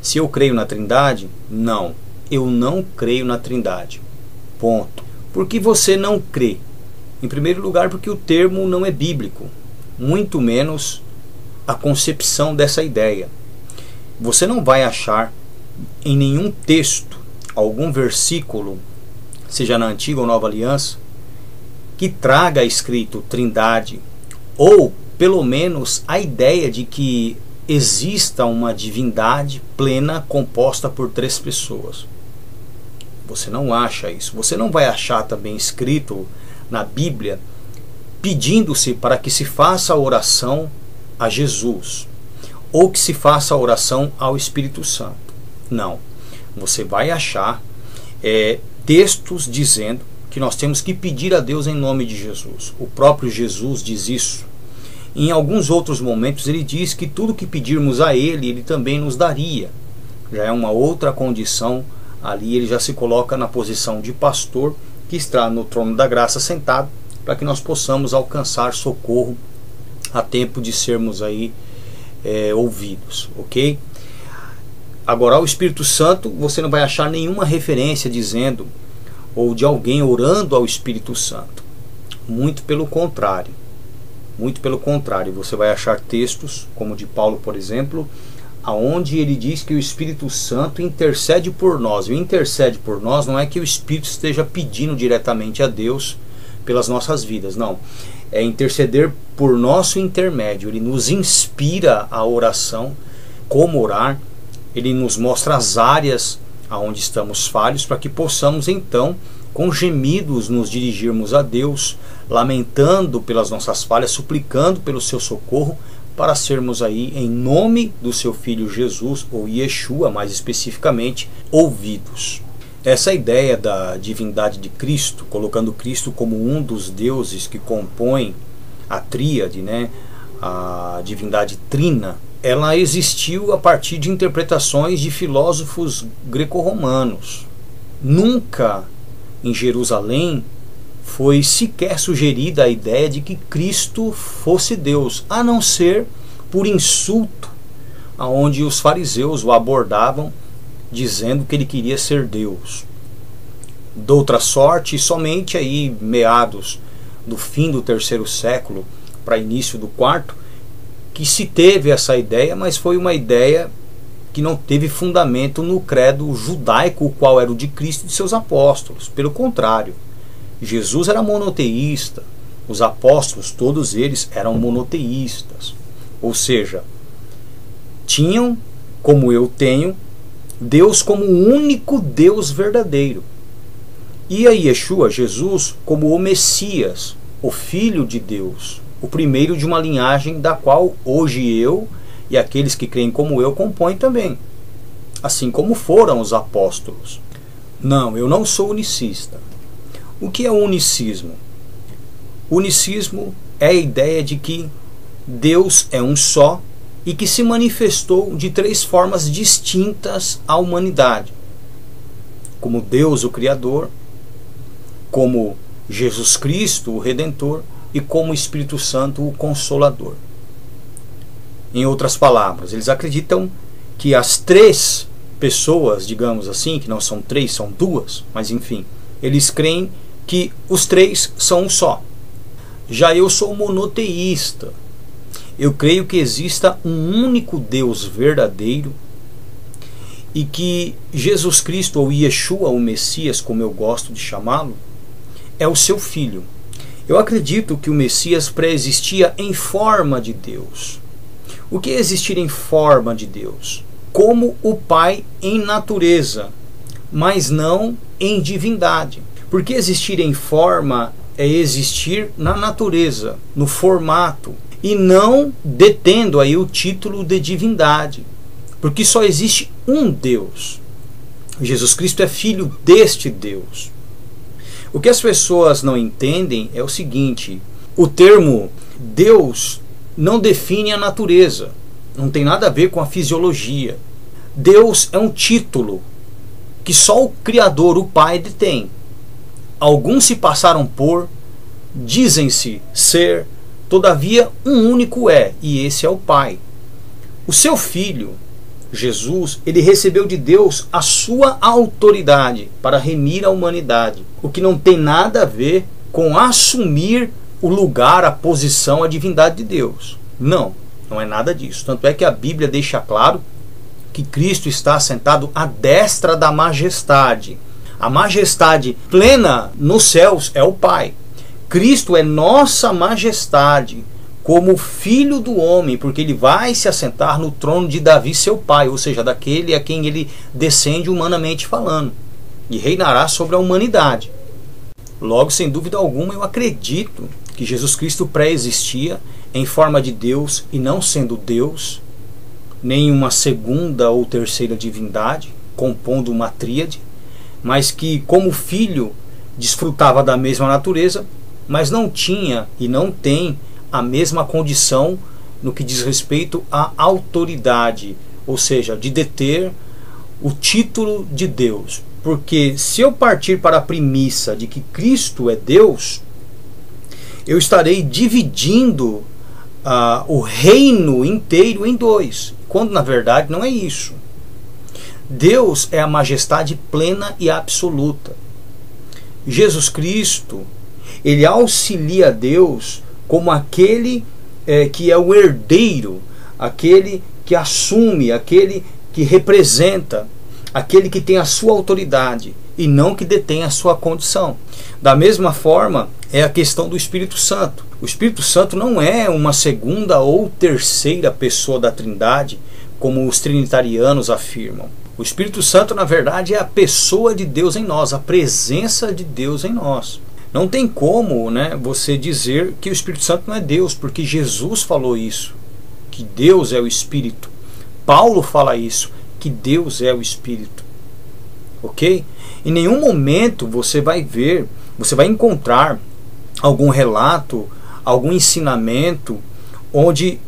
Se eu creio na Trindade? Não, eu não creio na Trindade. Ponto. Por que você não crê? Em primeiro lugar, porque o termo não é bíblico, muito menos a concepção dessa ideia. Você não vai achar em nenhum texto, algum versículo, seja na Antiga ou Nova Aliança, que traga escrito Trindade, ou pelo menos a ideia de que exista uma divindade plena composta por 3 pessoas. Você não acha isso. Você não vai achar também escrito na Bíblia pedindo-se para que se faça a oração a Jesus, ou que se faça a oração ao Espírito Santo. Não. Você vai achar textos dizendo que nós temos que pedir a Deus em nome de Jesus. O próprio Jesus diz isso. Em alguns outros momentos ele diz que tudo que pedirmos a Ele, Ele também nos daria. Já é uma outra condição. Ali ele já se coloca na posição de pastor que está no trono da graça sentado, para que nós possamos alcançar socorro a tempo de sermos aí ouvidos, ok? Agora, ao Espírito Santo, você não vai achar nenhuma referência dizendo, ou de alguém orando ao Espírito Santo. Muito pelo contrário. Muito pelo contrário. Você vai achar textos, como o de Paulo, por exemplo, aonde ele diz que o Espírito Santo intercede por nós. E o intercede por nós não é que o Espírito esteja pedindo diretamente a Deus pelas nossas vidas, não. É interceder por nosso intermédio. Ele nos inspira a oração, como orar. Ele nos mostra as áreas aonde estamos falhos, para que possamos então, com gemidos, nos dirigirmos a Deus, lamentando pelas nossas falhas, suplicando pelo seu socorro, para sermos aí, em nome do seu Filho Jesus, ou Yeshua mais especificamente, ouvidos. Essa ideia da divindade de Cristo, colocando Cristo como um dos deuses que compõem a tríade, né, a divindade trina, ela existiu a partir de interpretações de filósofos greco-romanos. Nunca em Jerusalém foi sequer sugerida a ideia de que Cristo fosse Deus, a não ser por insulto, aonde os fariseus o abordavam dizendo que ele queria ser Deus. Doutra sorte, somente aí meados do fim do 3º século para início do 4º, que se teve essa ideia, mas foi uma ideia que não teve fundamento no credo judaico, o qual era o de Cristo e de seus apóstolos. Pelo contrário, Jesus era monoteísta, os apóstolos, todos eles eram monoteístas. Ou seja, tinham, como eu tenho, Deus como o único Deus verdadeiro. E a Yeshua, Jesus, como o Messias, o Filho de Deus, o primeiro de uma linhagem da qual hoje eu e aqueles que creem como eu compõem também, assim como foram os apóstolos. Não, eu não sou unicista. O que é o unicismo? O unicismo é a ideia de que Deus é um só e que se manifestou de 3 formas distintas à humanidade. Como Deus, o Criador, como Jesus Cristo, o Redentor, e como o Espírito Santo, o Consolador. Em outras palavras, eles acreditam que as 3 pessoas, digamos assim, que não são 3, são 2, mas enfim, eles creem que os 3 são um só. Já eu sou monoteísta. Eu creio que exista um único Deus verdadeiro e que Jesus Cristo, ou Yeshua, o Messias, como eu gosto de chamá-lo, é o seu Filho. Eu acredito que o Messias pré-existia em forma de Deus. O que é existir em forma de Deus? Como o Pai em natureza, mas não em divindade. Porque existir em forma é existir na natureza, no formato, e não detendo aí o título de divindade. Porque só existe um Deus. Jesus Cristo é filho deste Deus. O que as pessoas não entendem é o seguinte: o termo Deus não define a natureza, não tem nada a ver com a fisiologia. Deus é um título que só o Criador, o Pai, detém. Alguns se passaram por, dizem-se ser, todavia um único é, e esse é o Pai. O seu Filho, Jesus, ele recebeu de Deus a sua autoridade para remir a humanidade, o que não tem nada a ver com assumir o lugar, a posição, a divindade de Deus. Não, não é nada disso. Tanto é que a Bíblia deixa claro que Cristo está assentado à destra da majestade. A majestade plena nos céus é o Pai. Cristo é nossa majestade como filho do homem, porque ele vai se assentar no trono de Davi, seu pai, ou seja, daquele a quem ele descende humanamente falando, e reinará sobre a humanidade. Logo, sem dúvida alguma, eu acredito que Jesus Cristo pré-existia em forma de Deus e não sendo Deus, nem uma segunda ou terceira divindade, compondo uma tríade, mas que como filho desfrutava da mesma natureza, mas não tinha e não tem a mesma condição no que diz respeito à autoridade, ou seja, de deter o título de Deus. Porque se eu partir para a premissa de que Cristo é Deus, eu estarei dividindo o reino inteiro em dois, quando na verdade não é isso. Deus é a majestade plena e absoluta. Jesus Cristo, ele auxilia a Deus como aquele que é o herdeiro, aquele que assume, aquele que representa, aquele que tem a sua autoridade e não que detém a sua condição. Da mesma forma é a questão do Espírito Santo. O Espírito Santo não é uma segunda ou terceira pessoa da Trindade, como os trinitarianos afirmam. O Espírito Santo, na verdade, é a pessoa de Deus em nós, a presença de Deus em nós. Não tem como, você dizer que o Espírito Santo não é Deus, porque Jesus falou isso, que Deus é o Espírito. Paulo fala isso, que Deus é o Espírito. Ok? Em nenhum momento você vai encontrar algum relato, algum ensinamento, onde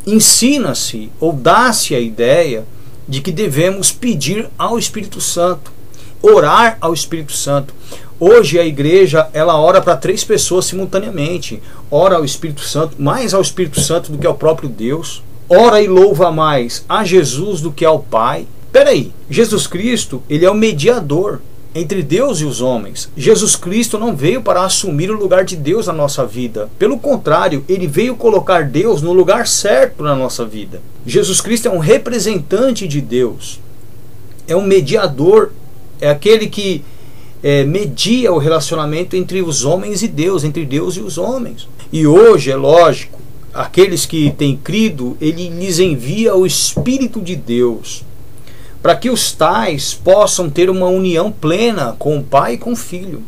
ensina-se ou dá-se a ideia de que devemos pedir ao Espírito Santo, orar ao Espírito Santo. Hoje a igreja, ela ora para 3 pessoas simultaneamente. Ora ao Espírito Santo, mais ao Espírito Santo do que ao próprio Deus. Ora e louva mais a Jesus do que ao Pai. Peraí, Jesus Cristo, ele é o mediador entre Deus e os homens. Jesus Cristo não veio para assumir o lugar de Deus na nossa vida. Pelo contrário, ele veio colocar Deus no lugar certo na nossa vida. Jesus Cristo é um representante de Deus. É um mediador, é aquele que media o relacionamento entre os homens e Deus, entre Deus e os homens. E hoje, é lógico, aqueles que têm crido, ele lhes envia o Espírito de Deus, para que os tais possam ter uma união plena com o Pai e com o Filho,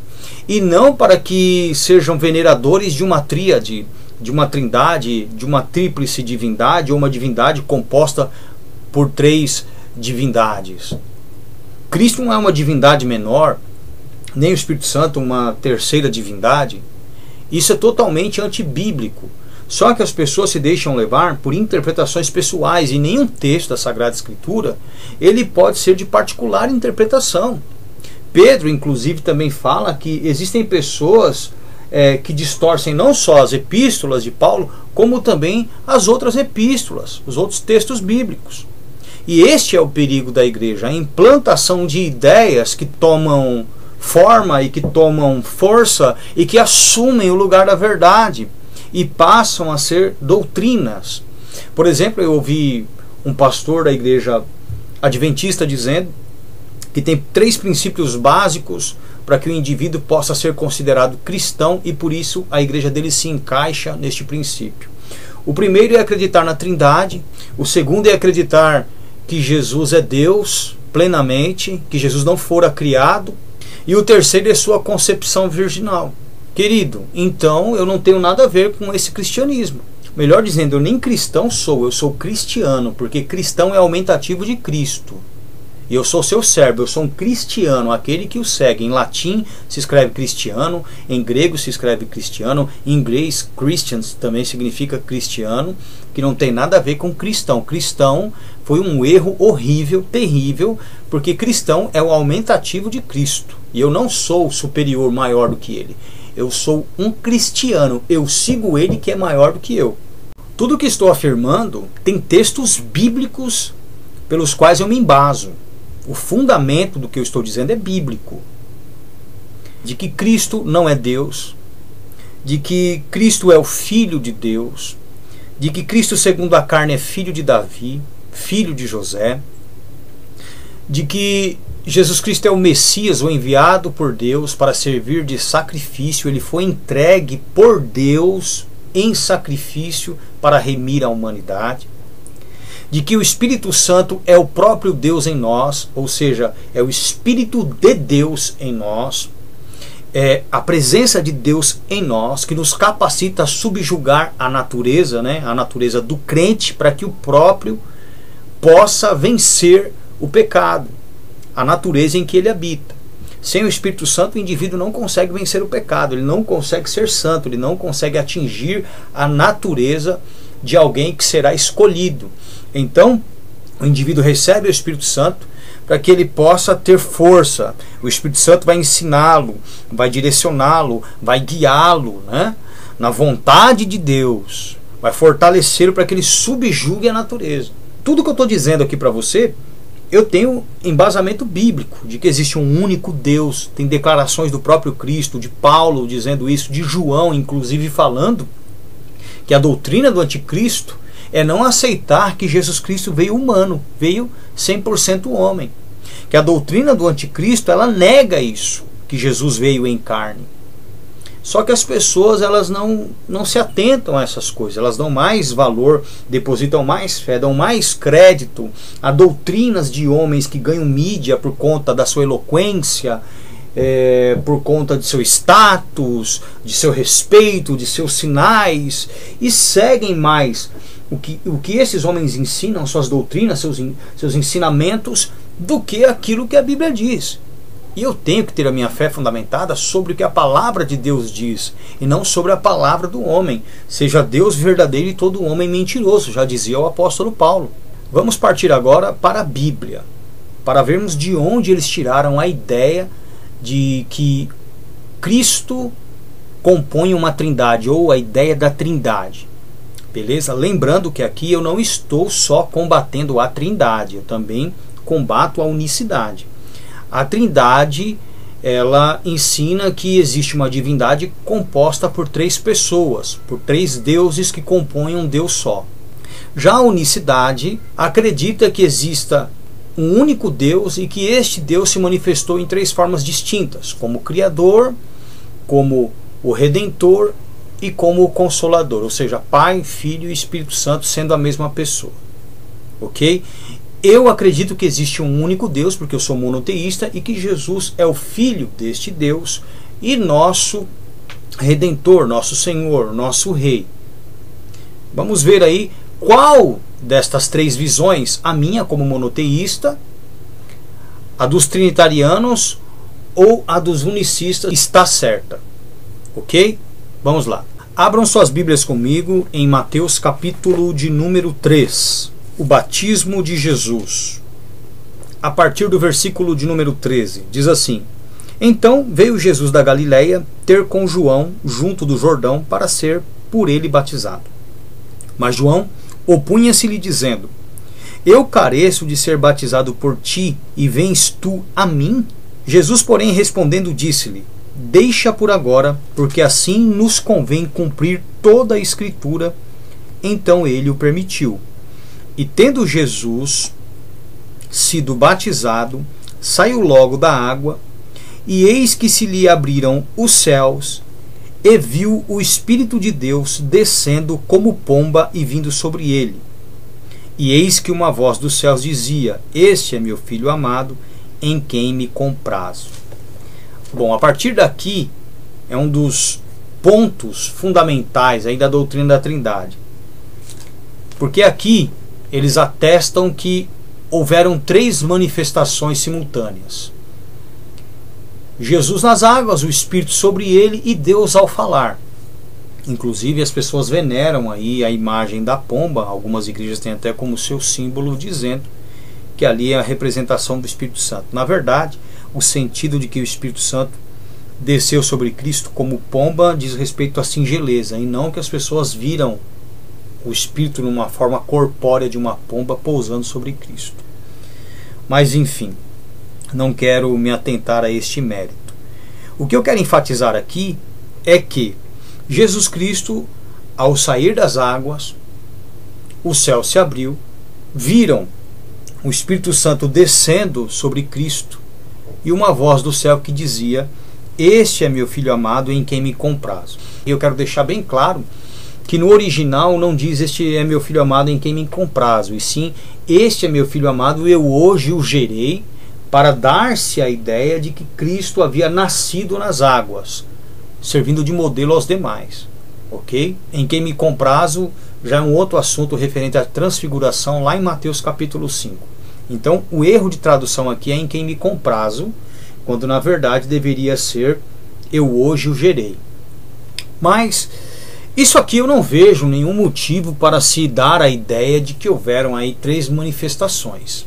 e não para que sejam veneradores de uma tríade, de uma trindade, de uma tríplice divindade, ou uma divindade composta por 3 divindades. Cristo não é uma divindade menor, nem o Espírito Santo uma terceira divindade. Isso é totalmente antibíblico. Só que as pessoas se deixam levar por interpretações pessoais, e nenhum texto da Sagrada Escritura ele pode ser de particular interpretação. Pedro, inclusive, também fala que existem pessoas que distorcem não só as epístolas de Paulo, como também as outras epístolas, os outros textos bíblicos. E este é o perigo da igreja, a implantação de ideias que tomam forma e que tomam força e que assumem o lugar da verdade e passam a ser doutrinas. Por exemplo, eu ouvi um pastor da igreja adventista dizendo que tem 3 princípios básicos para que o indivíduo possa ser considerado cristão, e por isso a igreja dele se encaixa neste princípio. O primeiro é acreditar na Trindade, o segundo é acreditar que Jesus é Deus plenamente, que Jesus não fora criado, e o terceiro é sua concepção virginal. Querido, então eu não tenho nada a ver com esse cristianismo. Melhor dizendo, eu nem cristão sou, eu sou cristiano, porque cristão é aumentativo de Cristo. E eu sou seu servo, eu sou um cristiano, aquele que o segue. Em latim se escreve cristiano, em grego se escreve cristiano, em inglês Christians também significa cristiano, que não tem nada a ver com cristão. Cristão foi um erro horrível, terrível, porque cristão é o aumentativo de Cristo. E eu não sou superior, maior do que ele. Eu sou um cristiano, eu sigo ele que é maior do que eu. Tudo que estou afirmando tem textos bíblicos pelos quais eu me embaso. O fundamento do que eu estou dizendo é bíblico. De que Cristo não é Deus, de que Cristo é o Filho de Deus, de que Cristo segundo a carne é filho de Davi, filho de José, de que Jesus Cristo é o Messias, o enviado por Deus para servir de sacrifício. Ele foi entregue por Deus em sacrifício para remir a humanidade. De que o Espírito Santo é o próprio Deus em nós, ou seja, é o Espírito de Deus em nós. É a presença de Deus em nós que nos capacita a subjugar a natureza, né? A natureza do crente, para que o próprio possa vencer o pecado, a natureza em que ele habita. Sem o Espírito Santo, o indivíduo não consegue vencer o pecado, ele não consegue ser santo, ele não consegue atingir a natureza de alguém que será escolhido. Então, o indivíduo recebe o Espírito Santo para que ele possa ter força. O Espírito Santo vai ensiná-lo, vai direcioná-lo, vai guiá-lo, né, na vontade de Deus, vai fortalecê-lo para que ele subjugue a natureza. Tudo que eu estou dizendo aqui para você, eu tenho embasamento bíblico de que existe um único Deus. Tem declarações do próprio Cristo, de Paulo dizendo isso, de João inclusive falando que a doutrina do anticristo é não aceitar que Jesus Cristo veio humano, veio 100% homem. Que a doutrina do anticristo, ela nega isso, que Jesus veio em carne. Só que as pessoas, elas não se atentam a essas coisas, elas dão mais valor, depositam mais fé, dão mais crédito a doutrinas de homens que ganham mídia por conta da sua eloquência, por conta de seu status, de seu respeito, de seus sinais, e seguem mais o que esses homens ensinam, suas doutrinas, seus ensinamentos, do que aquilo que a Bíblia diz. E eu tenho que ter a minha fé fundamentada sobre o que a palavra de Deus diz, e não sobre a palavra do homem. Seja Deus verdadeiro e todo homem mentiroso, já dizia o apóstolo Paulo. Vamos partir agora para a Bíblia, para vermos de onde eles tiraram a ideia de que Cristo compõe uma trindade, ou a ideia da trindade. Beleza? Lembrando que aqui eu não estou só combatendo a trindade, eu também combato a unicidade. A trindade, ela ensina que existe uma divindade composta por 3 pessoas, por 3 deuses que compõem um Deus só. Já a unicidade acredita que exista um único Deus e que este Deus se manifestou em 3 formas distintas, como Criador, como o Redentor e como o Consolador, ou seja, Pai, Filho e Espírito Santo sendo a mesma pessoa. Ok? Eu acredito que existe um único Deus, porque eu sou monoteísta, e que Jesus é o Filho deste Deus e nosso Redentor, nosso Senhor, nosso Rei. Vamos ver aí qual destas 3 visões, a minha como monoteísta, a dos trinitarianos ou a dos unicistas, está certa. Ok? Vamos lá. Abram suas Bíblias comigo em Mateus capítulo de número 3. O batismo de Jesus. A partir do versículo de número 13. Diz assim: Então veio Jesus da Galileia ter com João junto do Jordão para ser por ele batizado. Mas João opunha-se-lhe dizendo: Eu careço de ser batizado por ti, e vens tu a mim? Jesus, porém, respondendo, disse-lhe: Deixa por agora, porque assim nos convém cumprir toda a Escritura. Então ele o permitiu. E tendo Jesus sido batizado, saiu logo da água, e eis que se lhe abriram os céus, e viu o Espírito de Deus descendo como pomba e vindo sobre ele. E eis que uma voz dos céus dizia: Este é meu Filho amado, em quem me comprazo. Bom, a partir daqui é um dos pontos fundamentais aí da doutrina da Trindade. Porque aqui eles atestam que houveram 3 manifestações simultâneas. Jesus nas águas, o Espírito sobre ele e Deus ao falar. Inclusive as pessoas veneram aí a imagem da pomba, algumas igrejas têm até como seu símbolo, dizendo que ali é a representação do Espírito Santo. Na verdade, o sentido de que o Espírito Santo desceu sobre Cristo como pomba diz respeito à singeleza, e não que as pessoas viram o Espírito numa forma corpórea de uma pomba pousando sobre Cristo. Mas enfim, não quero me atentar a este mérito. O que eu quero enfatizar aqui é que Jesus Cristo, ao sair das águas, o céu se abriu, viram o Espírito Santo descendo sobre Cristo e uma voz do céu que dizia: este é meu filho amado em quem me comprazo. E eu quero deixar bem claro que no original não diz este é meu filho amado em quem me comprazo, e sim este é meu filho amado, eu hoje o gerei, para dar-se a ideia de que Cristo havia nascido nas águas, servindo de modelo aos demais. Ok? Em quem me comprazo já é um outro assunto referente à transfiguração lá em Mateus capítulo 5. Então o erro de tradução aqui é em quem me comprazo, quando na verdade deveria ser eu hoje o gerei. Mas isso aqui eu não vejo nenhum motivo para se dar a ideia de que houveram aí 3 manifestações.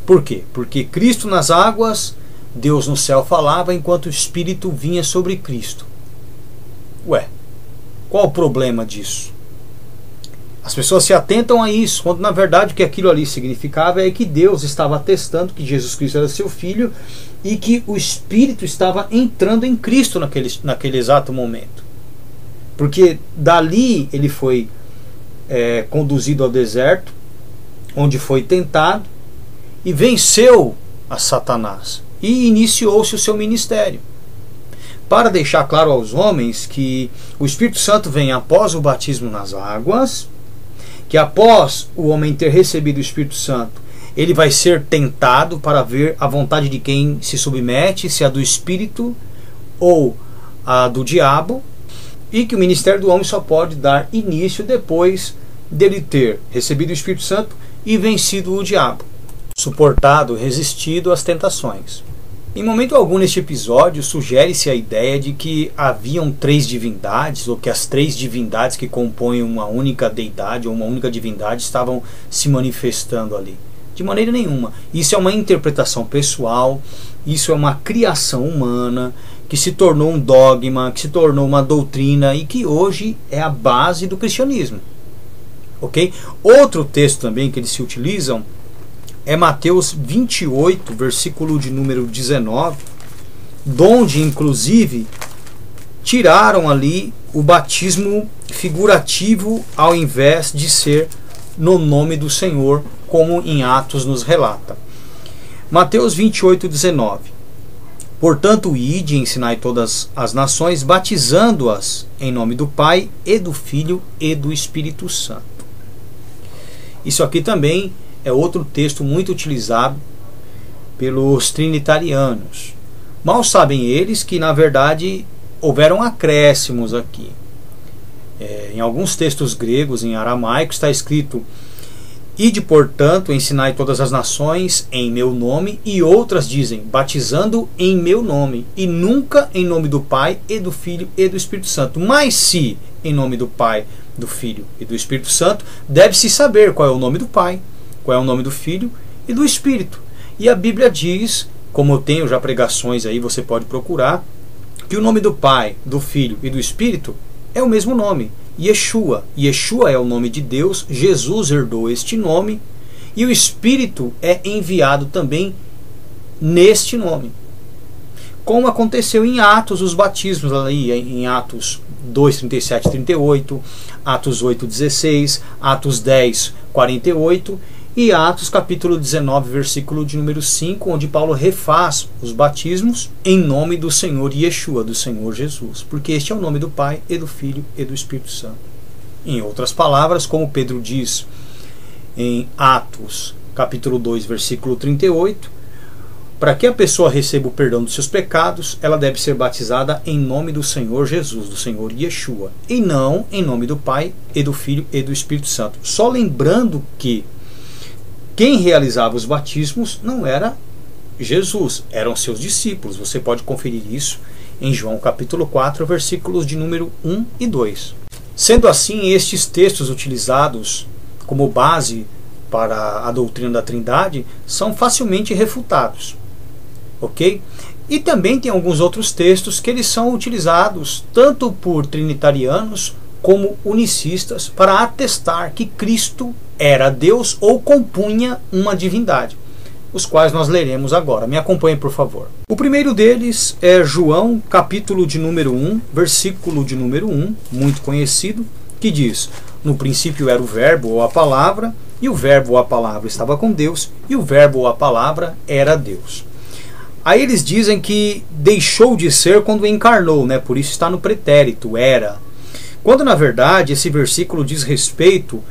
Por quê? Porque Cristo nas águas, Deus no céu falava enquanto o Espírito vinha sobre Cristo. Ué, qual o problema disso? As pessoas se atentam a isso, quando na verdade o que aquilo ali significava é que Deus estava atestando que Jesus Cristo era seu Filho e que o Espírito estava entrando em Cristo naquele exato momento. Porque dali ele foi conduzido ao deserto, onde foi tentado, e venceu a Satanás, e iniciou-se o seu ministério. Para deixar claro aos homens que o Espírito Santo vem após o batismo nas águas, que após o homem ter recebido o Espírito Santo, ele vai ser tentado para ver a vontade de quem se submete, se é a do Espírito ou a do diabo, e que o ministério do homem só pode dar início depois dele ter recebido o Espírito Santo e vencido o diabo, suportado, resistido às tentações. Em momento algum neste episódio sugere-se a ideia de que haviam 3 divindades, ou que as 3 divindades que compõem uma única deidade ou uma única divindade estavam se manifestando ali. De maneira nenhuma. Isso é uma interpretação pessoal, isso é uma criação humana que se tornou um dogma, que se tornou uma doutrina e que hoje é a base do cristianismo. Ok? Outro texto também que eles se utilizam é Mateus 28, versículo de número 19, donde inclusive tiraram ali o batismo figurativo ao invés de ser no nome do Senhor, como em Atos nos relata. Mateus 28, 19. Portanto, ide e ensinai todas as nações, batizando-as em nome do Pai, e do Filho, e do Espírito Santo. Isso aqui também é outro texto muito utilizado pelos trinitarianos. Mal sabem eles que, na verdade, houveram acréscimos aqui. Em alguns textos gregos, em aramaico, está escrito: ide, portanto, ensinai todas as nações em meu nome, e outras dizem, batizando em meu nome, e nunca em nome do Pai, e do Filho, e do Espírito Santo. Mas se em nome do Pai, do Filho e do Espírito Santo, deve-se saber qual é o nome do Pai, qual é o nome do Filho e do Espírito. E a Bíblia diz, como eu tenho já pregações aí, você pode procurar, que o nome do Pai, do Filho e do Espírito é o mesmo nome, Yeshua. Yeshua é o nome de Deus, Jesus herdou este nome, e o Espírito é enviado também neste nome. Como aconteceu em Atos, os batismos ali, em Atos 2, 37 e 38, Atos 8, 16, Atos 10, 48 e Atos capítulo 19, versículo de número 5, onde Paulo refaz os batismos em nome do Senhor Yeshua, do Senhor Jesus, porque este é o nome do Pai, e do Filho, e do Espírito Santo. Em outras palavras, como Pedro diz em Atos capítulo 2, versículo 38, para que a pessoa receba o perdão dos seus pecados, ela deve ser batizada em nome do Senhor Jesus, do Senhor Yeshua, e não em nome do Pai, e do Filho, e do Espírito Santo. Só lembrando que quem realizava os batismos não era Jesus, eram seus discípulos. Você pode conferir isso em João capítulo 4, versículos de número 1 e 2. Sendo assim, estes textos utilizados como base para a doutrina da Trindade são facilmente refutados. Ok? E também tem alguns outros textos que eles são utilizados tanto por trinitarianos como unicistas para atestar que Cristo era Deus ou compunha uma divindade. os quais nós leremos agora. Me acompanhe, por favor. O primeiro deles é João, capítulo de número 1, versículo de número 1, muito conhecido, que diz: no princípio era o verbo ou a palavra, e o verbo ou a palavra estava com Deus, e o verbo ou a palavra era Deus. Aí eles dizem que deixou de ser quando encarnou, né? Por isso está no pretérito, era. Quando na verdade esse versículo diz respeito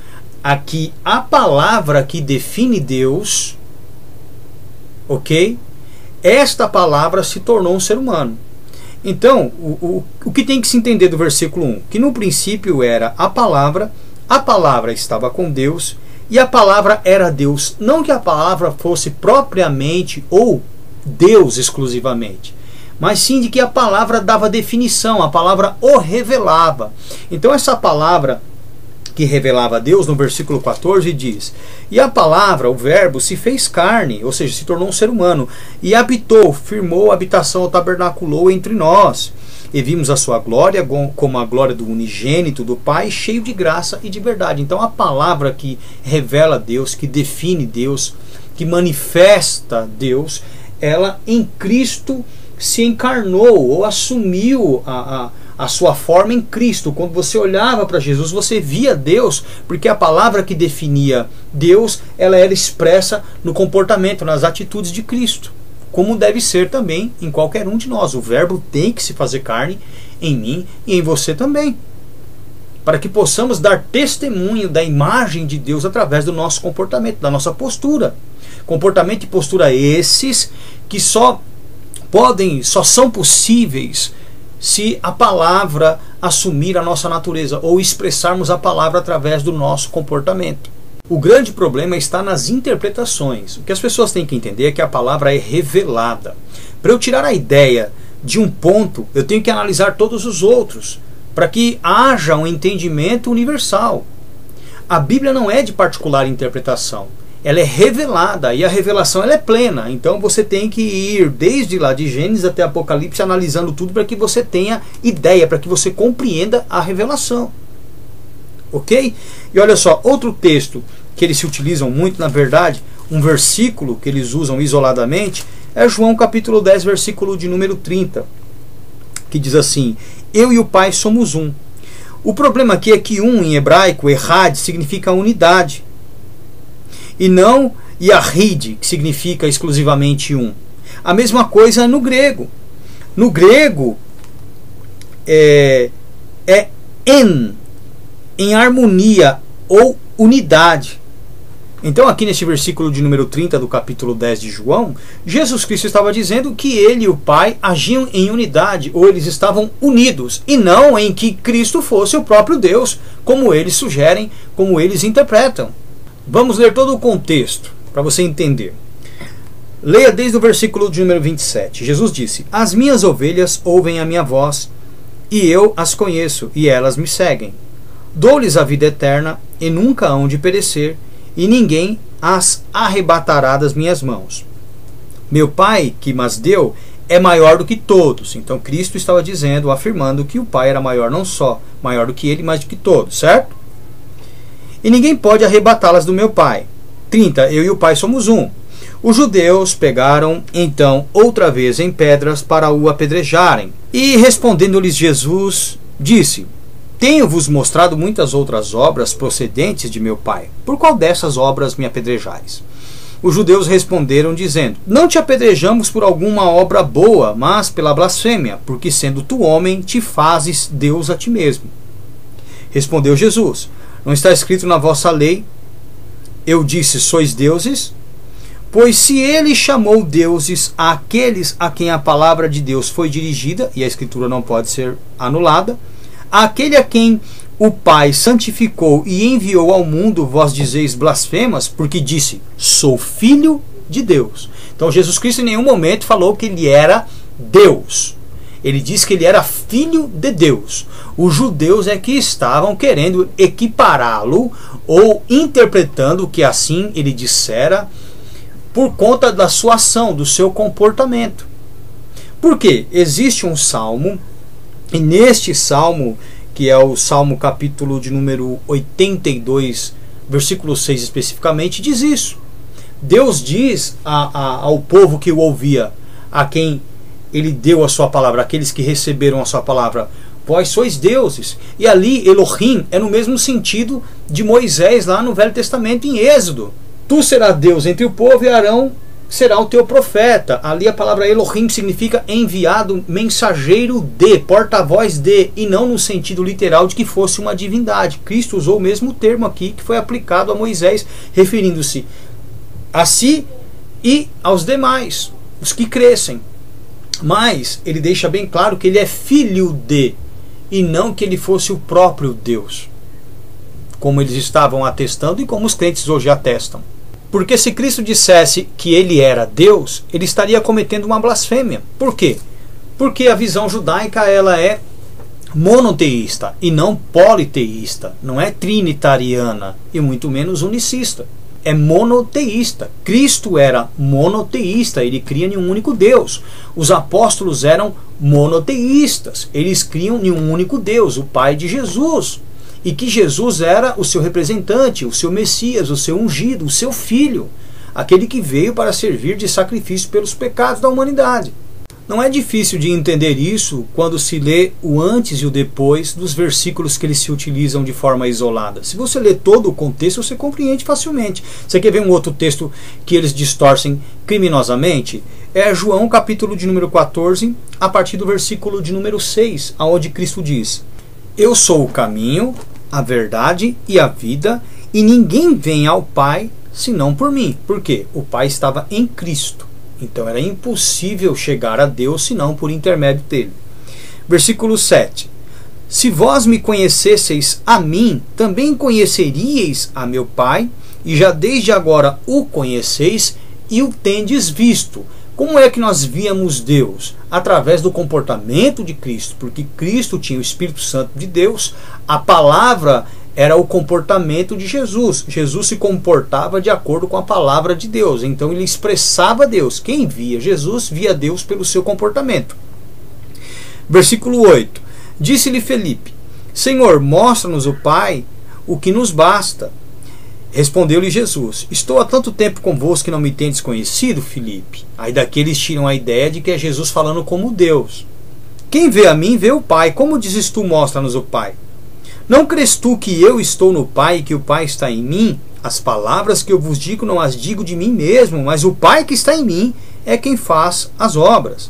a que a palavra que define Deus, ok? Esta palavra se tornou um ser humano. Então, o que tem que se entender do versículo 1? Que no princípio era a palavra estava com Deus, e a palavra era Deus. Não que a palavra fosse propriamente ou Deus exclusivamente, mas sim de que a palavra dava definição, a palavra o revelava. Então essa palavra que revelava a Deus, no versículo 14 diz: e a palavra, o verbo, se fez carne, ou seja, se tornou um ser humano, e habitou, firmou habitação, tabernaculou entre nós, e vimos a sua glória como a glória do unigênito do Pai, cheio de graça e de verdade. Então a palavra que revela Deus, que define Deus, que manifesta Deus, ela em Cristo se encarnou ou assumiu a sua forma em Cristo. Quando você olhava para Jesus, você via Deus, porque a palavra que definia Deus, ela era expressa no comportamento, nas atitudes de Cristo, como deve ser também em qualquer um de nós. O verbo tem que se fazer carne em mim e em você também, para que possamos dar testemunho da imagem de Deus através do nosso comportamento, da nossa postura. Comportamento e postura esses que só são possíveis se a palavra assumir a nossa natureza ou expressarmos a palavra através do nosso comportamento. O grande problema está nas interpretações. O que as pessoas têm que entender é que a palavra é revelada. Para eu tirar a ideia de um ponto, eu tenho que analisar todos os outros, para que haja um entendimento universal. A Bíblia não é de particular interpretação. Ela é revelada, e a revelação ela é plena. Então você tem que ir desde lá de Gênesis até Apocalipse, analisando tudo para que você tenha ideia, para que você compreenda a revelação. Ok? E olha só, outro texto que eles se utilizam muito, na verdade, um versículo que eles usam isoladamente, é João capítulo 10, versículo de número 30, que diz assim: eu e o Pai somos um. O problema aqui é que um, em hebraico, errad, significa unidade, e não Yahid, que significa exclusivamente um. A mesma coisa no grego. No grego é em harmonia ou unidade. Então aqui nesse versículo de número 30 do capítulo 10 de João, Jesus Cristo estava dizendo que ele e o Pai agiam em unidade, ou eles estavam unidos, e não em que Cristo fosse o próprio Deus, como eles sugerem, como eles interpretam. Vamos ler todo o contexto, para você entender. Leia desde o versículo de número 27. Jesus disse: as minhas ovelhas ouvem a minha voz, e eu as conheço, e elas me seguem. Dou-lhes a vida eterna, e nunca hão de perecer, e ninguém as arrebatará das minhas mãos. Meu Pai, que mas deu, é maior do que todos. Então Cristo estava dizendo, afirmando que o Pai era maior, não só maior do que ele, mas do que todos, certo? E ninguém pode arrebatá-las do meu Pai. 30. Eu e o Pai somos um. Os judeus pegaram então outra vez em pedras para o apedrejarem. E respondendo-lhes Jesus, disse: tenho-vos mostrado muitas outras obras procedentes de meu Pai. Por qual dessas obras me apedrejais? Os judeus responderam, dizendo: não te apedrejamos por alguma obra boa, mas pela blasfêmia, porque sendo tu homem, te fazes Deus a ti mesmo. Respondeu Jesus: não está escrito na vossa lei, eu disse, sois deuses? Pois se ele chamou deuses àqueles a quem a palavra de Deus foi dirigida, e a escritura não pode ser anulada, àquele a quem o Pai santificou e enviou ao mundo, vós dizeis blasfemas, porque disse, sou filho de Deus. Então Jesus Cristo em nenhum momento falou que ele era Deus. Ele disse que ele era filho de Deus. Os judeus é que estavam querendo equipará-lo ou interpretando que assim ele dissera por conta da sua ação, do seu comportamento. Por quê? Existe um salmo, e neste salmo, que é o Salmo capítulo de número 82, versículo 6 especificamente, diz isso. Deus diz ao povo que o ouvia, a quem ele deu a sua palavra, aqueles que receberam a sua palavra: vós sois deuses. E ali Elohim é no mesmo sentido de Moisés lá no Velho Testamento, em Êxodo. Tu serás Deus entre o povo e Arão será o teu profeta. Ali a palavra Elohim significa enviado, mensageiro de, porta-voz de, e não no sentido literal de que fosse uma divindade. Cristo usou o mesmo termo aqui que foi aplicado a Moisés, referindo-se a si e aos demais, os que crescem. Mas ele deixa bem claro que ele é filho de, e não que ele fosse o próprio Deus, como eles estavam atestando e como os crentes hoje atestam. Porque se Cristo dissesse que ele era Deus, ele estaria cometendo uma blasfêmia. Por quê? Porque a visão judaica ela é monoteísta e não politeísta, não é trinitariana e muito menos unicista. É monoteísta. Cristo era monoteísta, ele cria em um único Deus. Os apóstolos eram monoteístas, eles criam em um único Deus, o Pai de Jesus. E que Jesus era o seu representante, o seu Messias, o seu ungido, o seu Filho, aquele que veio para servir de sacrifício pelos pecados da humanidade. Não é difícil de entender isso quando se lê o antes e o depois dos versículos que eles se utilizam de forma isolada. Se você lê todo o contexto, você compreende facilmente. Você quer ver um outro texto que eles distorcem criminosamente? É João capítulo de número 14, a partir do versículo de número 6, onde Cristo diz: eu sou o caminho, a verdade e a vida, e ninguém vem ao Pai senão por mim. Por quê? O Pai estava em Cristo. Então era impossível chegar a Deus senão por intermédio dele. Versículo 7. Se vós me conhecesseis a mim, também conheceríeis a meu Pai, e já desde agora o conheceis e o tendes visto. Como é que nós víamos Deus? Através do comportamento de Cristo, porque Cristo tinha o Espírito Santo de Deus, a palavra era o comportamento de Jesus. Jesus se comportava de acordo com a palavra de Deus, então ele expressava Deus. Quem via Jesus, via Deus pelo seu comportamento. Versículo 8. Disse-lhe Felipe: Senhor, mostra-nos o Pai, o que nos basta. Respondeu-lhe Jesus: estou há tanto tempo convosco que não me tendes conhecido, Filipe? Aí daqui eles tiram a ideia de que é Jesus falando como Deus. Quem vê a mim, vê o Pai. Como dizes tu, mostra-nos o Pai? Não crês tu que eu estou no Pai e que o Pai está em mim? As palavras que eu vos digo não as digo de mim mesmo, mas o Pai que está em mim é quem faz as obras.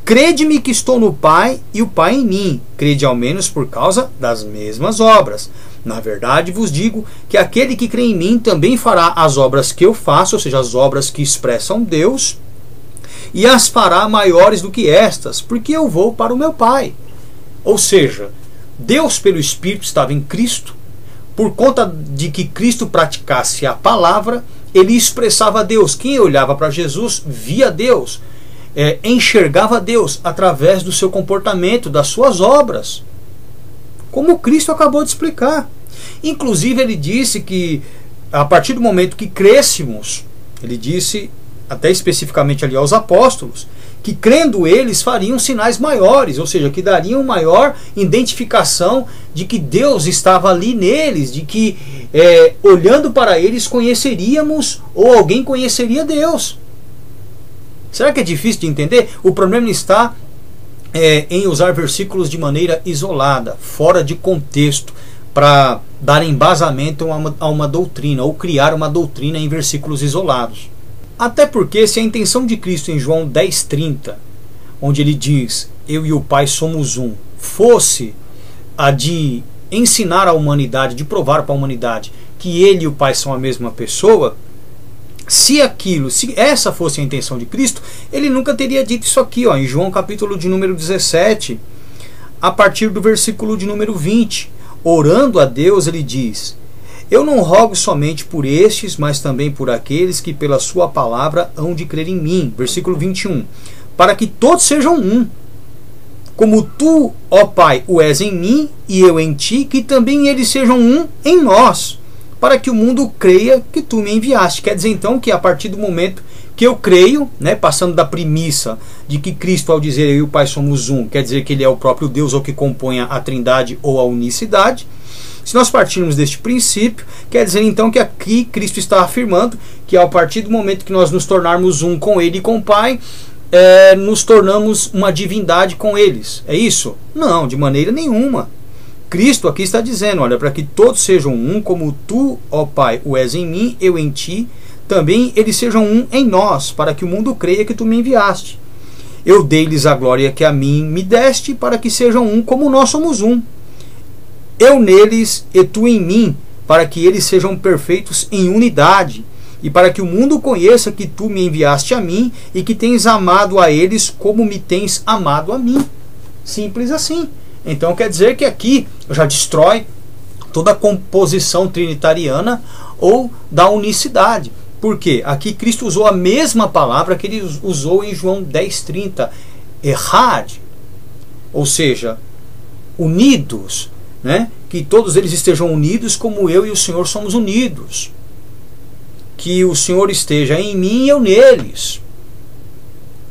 Crede-me que estou no Pai e o Pai em mim. Crede ao menos por causa das mesmas obras. Na verdade vos digo que aquele que crê em mim também fará as obras que eu faço, ou seja, as obras que expressam Deus, e as fará maiores do que estas, porque eu vou para o meu Pai. Ou seja, Deus pelo Espírito estava em Cristo. Por conta de que Cristo praticasse a palavra, ele expressava Deus. Quem olhava para Jesus via Deus, enxergava Deus através do seu comportamento, das suas obras, como Cristo acabou de explicar. Inclusive ele disse que a partir do momento que crescemos, ele disse até especificamente ali aos apóstolos, que crendo eles fariam sinais maiores, ou seja, que dariam maior identificação de que Deus estava ali neles, de que olhando para eles conheceríamos, ou alguém conheceria Deus. Será que é difícil de entender? O problema está em usar versículos de maneira isolada, fora de contexto, para dar embasamento a uma doutrina, ou criar uma doutrina em versículos isolados. Até porque se a intenção de Cristo em João 10,30, onde ele diz, eu e o Pai somos um, fosse a de ensinar à humanidade, de provar para a humanidade que ele e o Pai são a mesma pessoa, se essa fosse a intenção de Cristo, ele nunca teria dito isso aqui, em João capítulo de número 17, a partir do versículo de número 20. Orando a Deus, ele diz: eu não rogo somente por estes, mas também por aqueles que pela sua palavra hão de crer em mim. Versículo 21. Para que todos sejam um, como tu, ó Pai, o és em mim e eu em ti, que também eles sejam um em nós, para que o mundo creia que tu me enviaste. Quer dizer então que a partir do momento que eu creio, passando da premissa de que Cristo, ao dizer eu e o Pai somos um, quer dizer que ele é o próprio Deus, ou que compõe a trindade ou a unicidade, Se nós partirmos deste princípio, quer dizer então que aqui Cristo está afirmando que a partir do momento que nós nos tornarmos um com Ele e com o Pai, nos tornamos uma divindade com eles. É isso? Não, de maneira nenhuma. Cristo aqui está dizendo, olha, para que todos sejam um, como tu, ó Pai, o és em mim, eu em ti, também eles sejam um em nós, para que o mundo creia que tu me enviaste. Eu dei-lhes a glória que a mim me deste, para que sejam um como nós somos um. Eu neles e tu em mim, para que eles sejam perfeitos em unidade, e para que o mundo conheça que tu me enviaste a mim, e que tens amado a eles como me tens amado a mim. Simples assim. Então quer dizer que aqui já destrói toda a composição trinitariana ou da unicidade. Por quê? Aqui Cristo usou a mesma palavra que ele usou em João 10:30, errad, ou seja, unidos, né? Que todos eles estejam unidos como eu e o Senhor somos unidos. Que o Senhor esteja em mim e eu neles.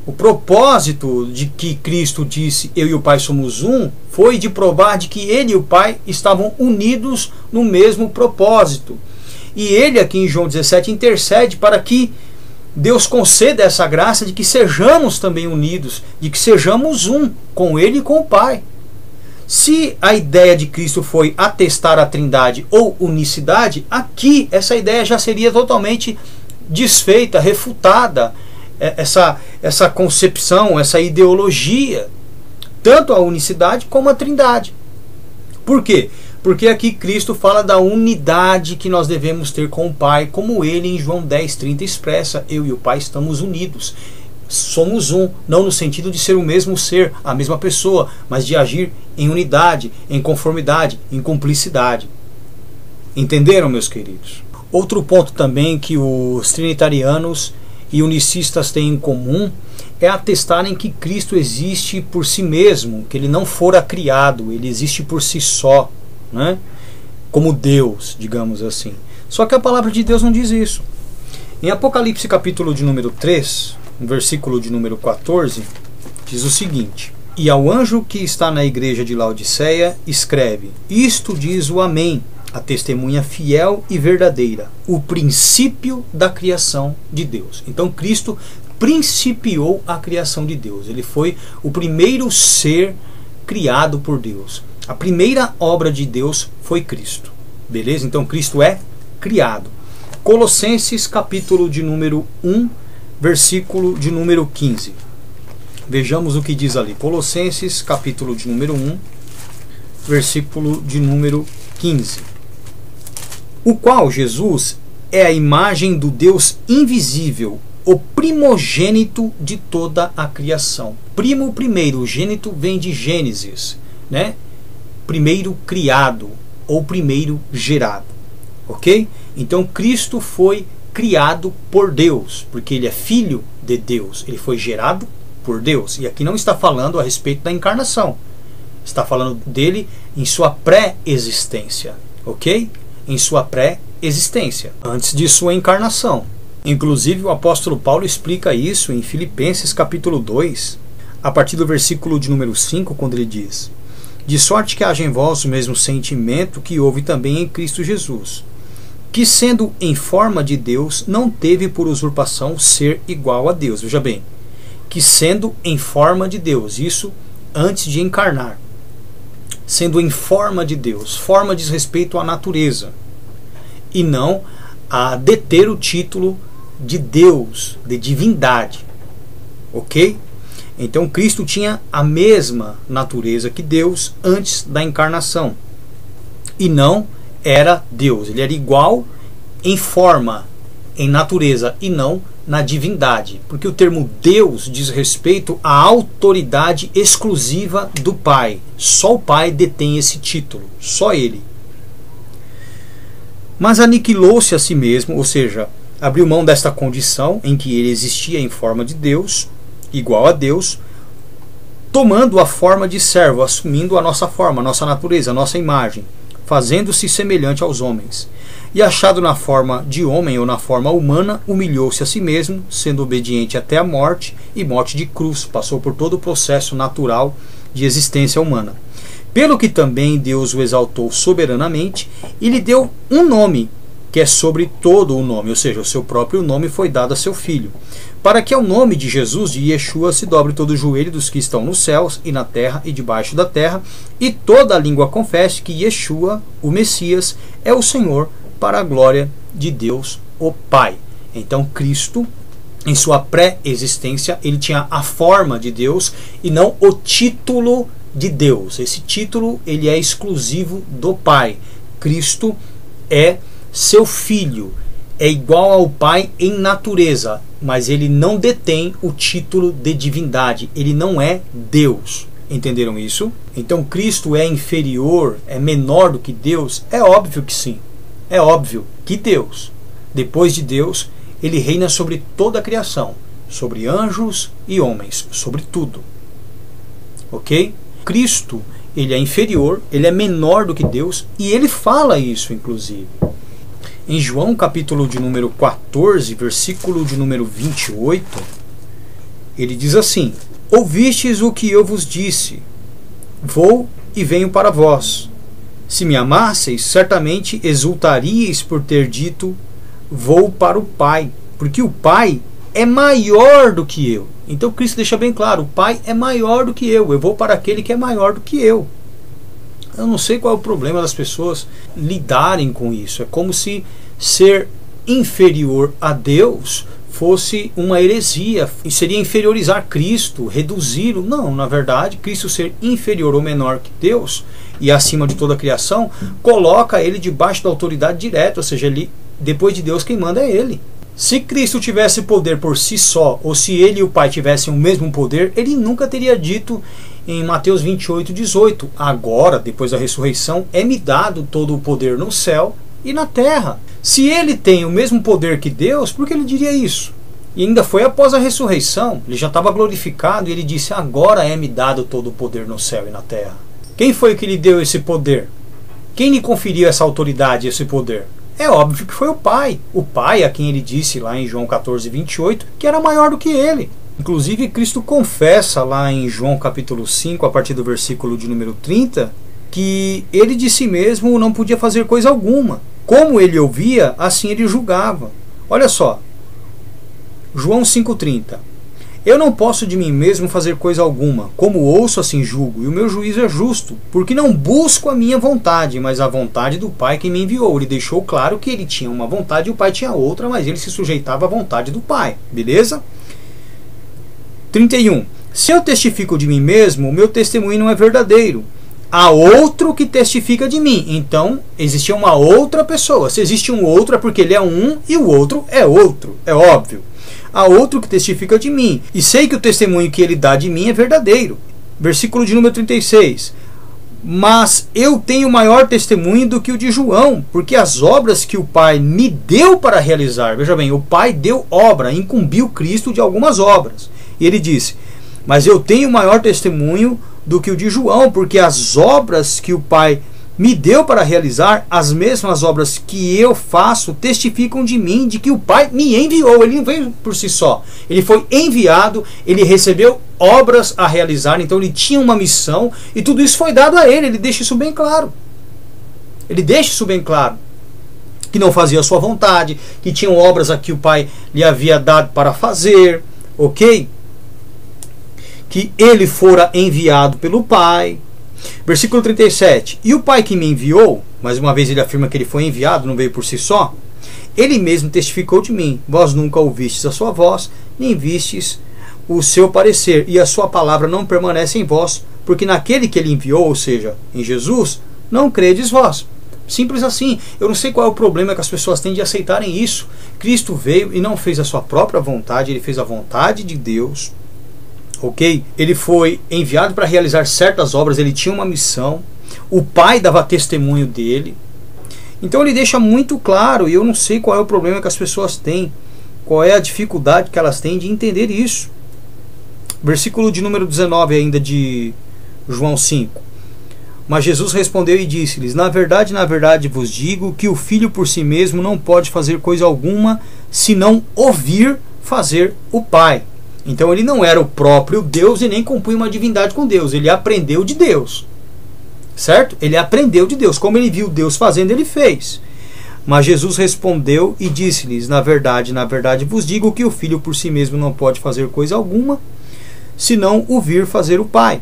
O propósito de que Cristo disse eu e o Pai somos um foi de provar de que ele e o Pai estavam unidos no mesmo propósito. E ele aqui em João 17 intercede para que Deus conceda essa graça de que sejamos também unidos, de que sejamos um com ele e com o Pai. Se a ideia de Cristo foi atestar a trindade ou unicidade, aqui essa ideia já seria totalmente desfeita, refutada. Essa concepção, essa ideologia, tanto a unicidade como a trindade. Por quê? Porque aqui Cristo fala da unidade que nós devemos ter com o Pai, como ele em João 10:30 expressa, eu e o Pai estamos unidos. Somos um, não no sentido de ser o mesmo ser, a mesma pessoa, mas de agir em unidade, em conformidade, em cumplicidade. Entenderam, meus queridos? Outro ponto também que os trinitarianos e unicistas têm em comum é atestarem que Cristo existe por si mesmo, que ele não fora criado, ele existe por si só, né? Como Deus, digamos assim. Só que a palavra de Deus não diz isso. Em Apocalipse capítulo de número 3, no versículo de número 14, diz o seguinte: e ao anjo que está na igreja de Laodiceia escreve, isto diz o Amém, a testemunha fiel e verdadeira, o princípio da criação de Deus. Então Cristo principiou a criação de Deus. Ele foi o primeiro ser criado por Deus. A primeira obra de Deus foi Cristo. Beleza? Então Cristo é criado. Colossenses capítulo de número 1, versículo de número 15. Vejamos o que diz ali. Colossenses capítulo de número 1, versículo de número 15. O qual Jesus é a imagem do Deus invisível, o primogênito de toda a criação. Primeiro, gênito vem de Gênesis, né? Primeiro criado ou primeiro gerado, ok? Então Cristo foi criado por Deus, porque ele é filho de Deus, ele foi gerado por Deus. E aqui não está falando a respeito da encarnação, está falando dele em sua pré-existência, ok? Em sua pré-existência, antes de sua encarnação. Inclusive o apóstolo Paulo explica isso em Filipenses capítulo 2, a partir do versículo de número 5, quando ele diz: de sorte que haja em vós o mesmo sentimento que houve também em Cristo Jesus, que sendo em forma de Deus, não teve por usurpação ser igual a Deus. Veja bem, que sendo em forma de Deus, isso antes de encarnar. Sendo em forma de Deus, forma diz respeito à natureza, e não a deter o título de Deus, de divindade, ok? Então Cristo tinha a mesma natureza que Deus antes da encarnação, e não era Deus, ele era igual em forma, em natureza, e não na divindade, porque o termo Deus diz respeito à autoridade exclusiva do Pai. Só o Pai detém esse título, só ele. Mas aniquilou-se a si mesmo, ou seja, abriu mão desta condição em que ele existia em forma de Deus, igual a Deus, tomando a forma de servo, assumindo a nossa forma, a nossa natureza, a nossa imagem, fazendo-se semelhante aos homens. E achado na forma de homem ou na forma humana, humilhou-se a si mesmo, sendo obediente até a morte, e morte de cruz. Passou por todo o processo natural de existência humana. Pelo que também Deus o exaltou soberanamente e lhe deu um nome, que é sobre todo o nome, ou seja, o seu próprio nome foi dado a seu filho, para que ao nome de Jesus, de Yeshua, se dobre todo o joelho dos que estão nos céus e na terra e debaixo da terra, e toda a língua confesse que Yeshua, o Messias, é o Senhor, para a glória de Deus, o Pai. Então Cristo, em sua pré-existência, ele tinha a forma de Deus e não o título de Deus. Esse título ele é exclusivo do Pai. Cristo é seu filho, é igual ao Pai em natureza, mas ele não detém o título de divindade, ele não é Deus. Entenderam isso? Então Cristo é inferior, é menor do que Deus? É óbvio que sim. É óbvio que Deus, depois de Deus, ele reina sobre toda a criação, sobre anjos e homens, sobre tudo. Ok? Cristo, ele é inferior, ele é menor do que Deus, e ele fala isso, inclusive. Em João, capítulo de número 14, versículo de número 28, ele diz assim: ouvistes o que eu vos disse, vou e venho para vós. Se me amasseis, certamente exultaríeis por ter dito, vou para o Pai, porque o Pai é maior do que eu. Então Cristo deixa bem claro, o Pai é maior do que eu vou para aquele que é maior do que eu. Eu não sei qual é o problema das pessoas lidarem com isso. É como se ser inferior a Deus fosse uma heresia, e seria inferiorizar Cristo, reduzi-lo. Não, na verdade, Cristo ser inferior ou menor que Deus e acima de toda a criação, coloca ele debaixo da autoridade direta, ou seja, ele, depois de Deus, quem manda é ele. Se Cristo tivesse poder por si só, ou se ele e o Pai tivessem o mesmo poder, ele nunca teria dito em Mateus 28, 18, agora, depois da ressurreição, é-me dado todo o poder no céu e na terra. Se ele tem o mesmo poder que Deus, por que ele diria isso? E ainda foi após a ressurreição, ele já estava glorificado e ele disse, agora é-me dado todo o poder no céu e na terra. Quem foi que lhe deu esse poder? Quem lhe conferiu essa autoridade, esse poder? É óbvio que foi o Pai. O Pai a quem ele disse lá em João 14, 28, que era maior do que ele. Inclusive Cristo confessa lá em João capítulo 5, a partir do versículo de número 30, que ele de si mesmo não podia fazer coisa alguma. Como ele ouvia, assim ele julgava. Olha só, João 5,30. Eu não posso de mim mesmo fazer coisa alguma, como ouço assim julgo, e o meu juízo é justo, porque não busco a minha vontade, mas a vontade do Pai que me enviou. Ele deixou claro que ele tinha uma vontade e o Pai tinha outra, mas ele se sujeitava à vontade do Pai, beleza? 31. Se eu testifico de mim mesmo, o meu testemunho não é verdadeiro. Há outro que testifica de mim. Então, existia uma outra pessoa. Se existe um outro, é porque ele é um e o outro é outro. É óbvio. Há outro que testifica de mim, e sei que o testemunho que ele dá de mim é verdadeiro. Versículo de número 36. Mas eu tenho maior testemunho do que o de João, porque as obras que o Pai me deu para realizar, veja bem, o Pai deu obra, incumbiu Cristo de algumas obras. E ele disse, mas eu tenho maior testemunho do que o de João, porque as obras que o Pai me deu para realizar, as mesmas obras que eu faço, testificam de mim, de que o Pai me enviou. Ele não veio por si só. Ele foi enviado, ele recebeu obras a realizar, então ele tinha uma missão, e tudo isso foi dado a ele. Ele deixa isso bem claro. Ele deixa isso bem claro. Que não fazia a sua vontade, que tinham obras a que o Pai lhe havia dado para fazer, ok? Que ele fora enviado pelo Pai. Versículo 37. E o Pai que me enviou, mais uma vez ele afirma que ele foi enviado, não veio por si só, ele mesmo testificou de mim. Vós nunca ouvistes a sua voz, nem vistes o seu parecer, e a sua palavra não permanece em vós, porque naquele que ele enviou, ou seja, em Jesus, não credes vós. Simples assim. Eu não sei qual é o problema que as pessoas têm de aceitarem isso. Cristo veio e não fez a sua própria vontade, ele fez a vontade de Deus. Ok? Ele foi enviado para realizar certas obras, ele tinha uma missão, o Pai dava testemunho dele. Então ele deixa muito claro, e eu não sei qual é o problema que as pessoas têm, qual é a dificuldade que elas têm de entender isso. Versículo de número 19 ainda de João 5. Mas Jesus respondeu e disse-lhes, na verdade vos digo que o Filho por si mesmo não pode fazer coisa alguma, senão ouvir fazer o Pai. Então ele não era o próprio Deus e nem compunha uma divindade com Deus. Ele aprendeu de Deus. certo? Ele aprendeu de Deus. Como ele viu Deus fazendo, ele fez. Mas Jesus respondeu e disse-lhes: na verdade vos digo que o filho por si mesmo não pode fazer coisa alguma, senão o vir fazer o Pai.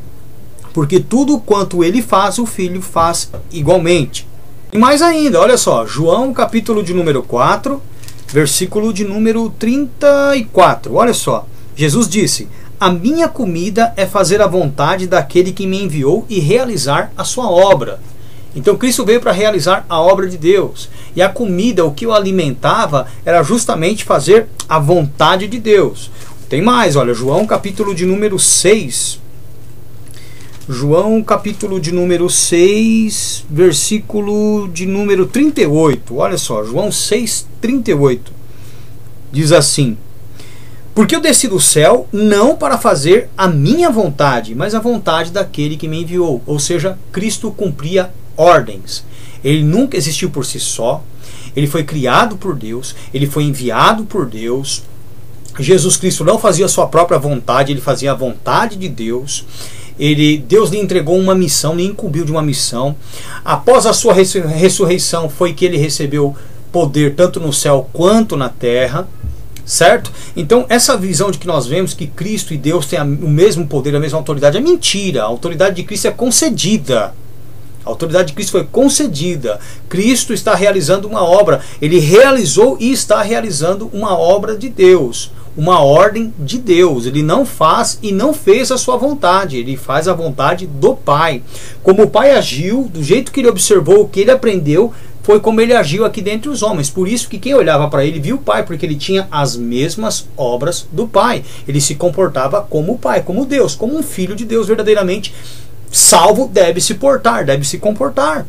Porque tudo quanto ele faz, o filho faz igualmente. E mais ainda, olha só, João capítulo de número 4, versículo de número 34. Olha só, Jesus disse: a minha comida é fazer a vontade daquele que me enviou e realizar a sua obra. Então Cristo veio para realizar a obra de Deus. E a comida, o que o alimentava, era justamente fazer a vontade de Deus. Tem mais, olha, João capítulo de número 6. João capítulo de número 6, versículo de número 38. Olha só, João 6, 38. Diz assim: porque eu desci do céu não para fazer a minha vontade, mas a vontade daquele que me enviou. Ou seja, Cristo cumpria ordens. Ele nunca existiu por si só. Ele foi criado por Deus. Ele foi enviado por Deus. Jesus Cristo não fazia a sua própria vontade, ele fazia a vontade de Deus. Deus lhe entregou uma missão, lhe incumbiu de uma missão. Após a sua ressurreição foi que ele recebeu poder tanto no céu quanto na terra, certo? Então essa visão de que nós vemos que Cristo e Deus têm o mesmo poder, a mesma autoridade, é mentira. A autoridade de Cristo é concedida. A autoridade de Cristo foi concedida. Cristo está realizando uma obra. Ele realizou e está realizando uma obra de Deus, uma ordem de Deus. Ele não faz e não fez a sua vontade. Ele faz a vontade do Pai. Como o Pai agiu, do jeito que ele observou, o que ele aprendeu, foi como ele agiu aqui dentre os homens. Por isso que quem olhava para ele viu o Pai, porque ele tinha as mesmas obras do Pai. Ele se comportava como o Pai, como Deus, como um filho de Deus verdadeiramente salvo deve se portar, deve se comportar.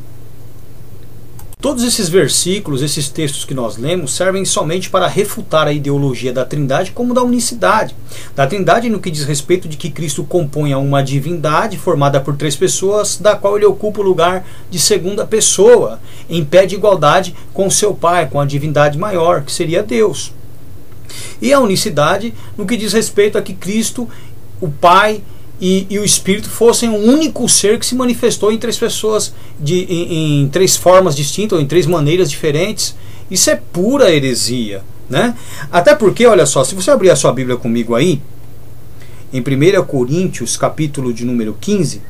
Todos esses versículos, esses textos que nós lemos, servem somente para refutar a ideologia da Trindade como da unicidade. Da Trindade no que diz respeito de que Cristo compõe uma divindade formada por três pessoas, da qual ele ocupa o lugar de segunda pessoa, em pé de igualdade com seu Pai, com a divindade maior, que seria Deus. E a unicidade no que diz respeito a que Cristo, o Pai e o Espírito fossem um único ser que se manifestou em três pessoas, em três formas distintas, ou em três maneiras diferentes. Isso é pura heresia, né? Até porque, olha só, se você abrir a sua Bíblia comigo aí, em 1 Coríntios, capítulo de número 15,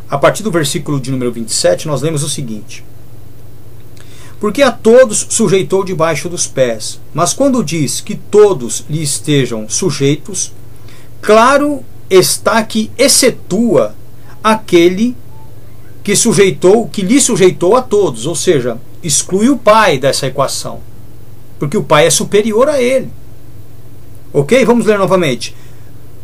a partir do versículo de número 27, nós lemos o seguinte: porque a todos sujeitou debaixo dos pés, mas quando diz que todos lhe estejam sujeitos, claro está que excetua aquele que lhe sujeitou a todos, ou seja, exclui o Pai dessa equação, porque o Pai é superior a ele. Ok? Vamos ler novamente.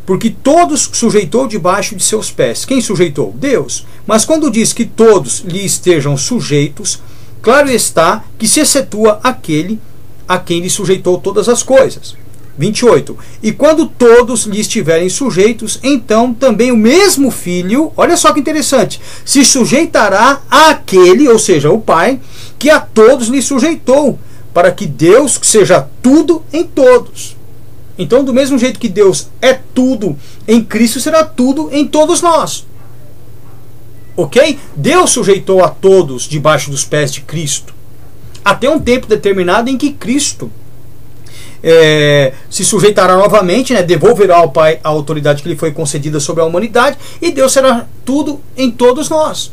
Porque todos sujeitou debaixo de seus pés. Quem sujeitou? Deus. Mas quando diz que todos lhe estejam sujeitos, claro está que se excetua aquele a quem lhe sujeitou todas as coisas. 28. E quando todos lhe estiverem sujeitos, então também o mesmo Filho, olha só que interessante, se sujeitará àquele, ou seja, o Pai, que a todos lhe sujeitou, para que Deus seja tudo em todos. Então, do mesmo jeito que Deus é tudo em Cristo, será tudo em todos nós. Ok? Deus sujeitou a todos debaixo dos pés de Cristo, até um tempo determinado em que Cristo se sujeitará novamente, né, devolverá ao Pai a autoridade que lhe foi concedida sobre a humanidade, e Deus será tudo em todos nós.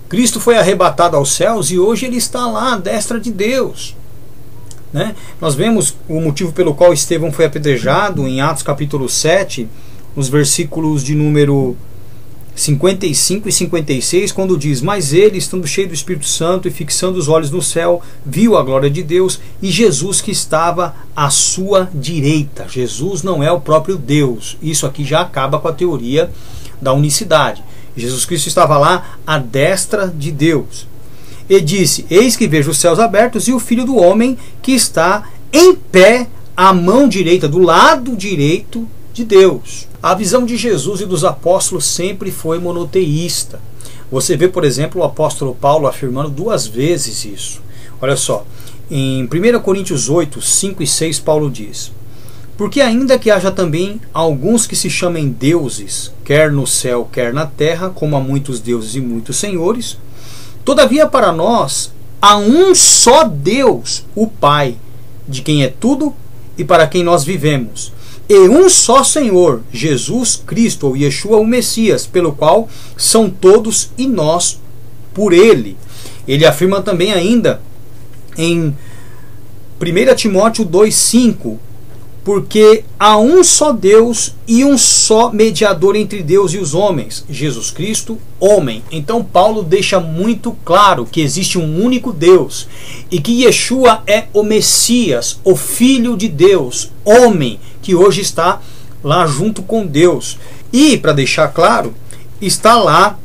Cristo foi arrebatado aos céus e hoje ele está lá à destra de Deus, né? Nós vemos o motivo pelo qual Estevão foi apedrejado em Atos capítulo 7, nos versículos de número 55 e 56, quando diz: mas ele, estando cheio do Espírito Santo e fixando os olhos no céu, viu a glória de Deus e Jesus que estava à sua direita. Jesus não é o próprio Deus. Isso aqui já acaba com a teoria da unicidade. Jesus Cristo estava lá à destra de Deus. E disse: eis que vejo os céus abertos e o Filho do Homem que está em pé à mão direita, do lado direito de Deus. A visão de Jesus e dos apóstolos sempre foi monoteísta. Você vê, por exemplo, o apóstolo Paulo afirmando duas vezes isso. Olha só, em 1 Coríntios 8, 5 e 6, Paulo diz: Porque ainda que haja também alguns que se chamem deuses, quer no céu, quer na terra, como há muitos deuses e muitos senhores, todavia para nós há um só Deus, o Pai, de quem é tudo e para quem nós vivemos, e um só Senhor, Jesus Cristo, ou Yeshua, o Messias, pelo qual são todos e nós por Ele. Ele afirma também ainda em 1 Timóteo 2,5, porque há um só Deus e um só mediador entre Deus e os homens, Jesus Cristo, homem. Então Paulo deixa muito claro que existe um único Deus e que Yeshua é o Messias, o Filho de Deus, homem, que hoje está lá junto com Deus. E, para deixar claro, está lá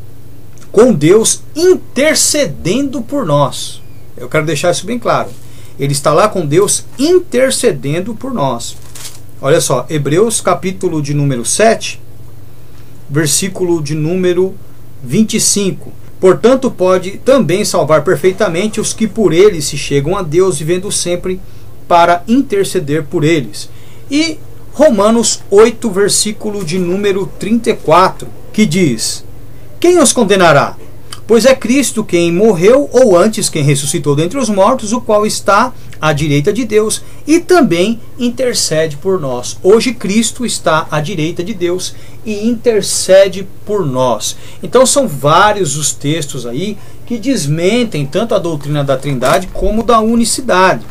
com Deus intercedendo por nós. Eu quero deixar isso bem claro. Ele está lá com Deus intercedendo por nós. Olha só, Hebreus capítulo de número 7, versículo de número 25. Portanto, pode também salvar perfeitamente os que por ele se chegam a Deus, vivendo sempre para interceder por eles. E Romanos 8, versículo de número 34, que diz: quem os condenará? Pois é Cristo quem morreu, ou antes quem ressuscitou dentre os mortos, o qual está à direita de Deus e também intercede por nós. Hoje Cristo está à direita de Deus e intercede por nós. Então são vários os textos aí que desmentem tanto a doutrina da Trindade como da unicidade.